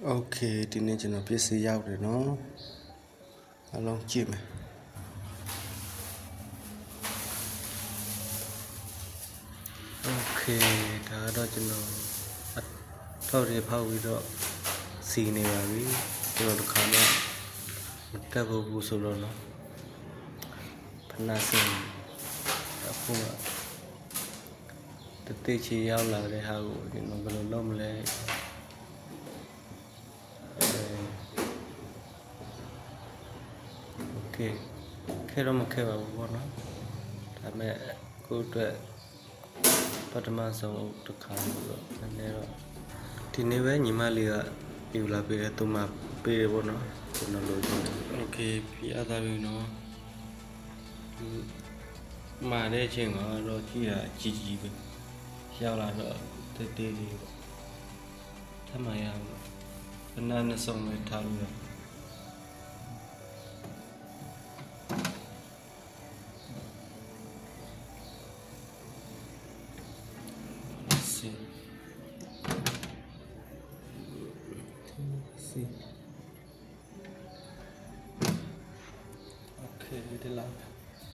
Okay ဒီနေ့ကျွန်တော်ပြည့်စည်ရောက်တယ်နော်အလုံးကြည့်မယ် Okay ဒါတော့ကျွန်တော်ထောက်ရဖောက်ပြီးတော့စီနေပါပြီကျွန်တော်တစ်ခါတော့မတက်ဘူးဆိုတော့နော်ဖနာစင်အခုကတချီရောက်လာတဲ့ဟာကိုကျွန်တော်ဘယ်လိုလုပ်မလဲခဲတော့မခဲပါဘူးပေါ့နော်ဒါပေမဲ့ကိုယ့်အတွက်ပထမဆုံးတစ်ခါလို့တော့နည်းနည်းတော့ဒီနေ့ပဲညီမလေးကပြလာပေးတယ်သူမှပေးတယ်ပေါ့နော်ကျွန်တော်လိုချင်တယ်โอเคပြရသားပြီနော်မာတဲ့အချိန်ကတော့ကြည့်တာကြီးကြီးပဲရောက်လာတော့တေးသေးလေးပေါ့ထပ်မှရအောင်ဘနာနဲ့ဆုံးပဲထားလို့ရOkay, det er langt.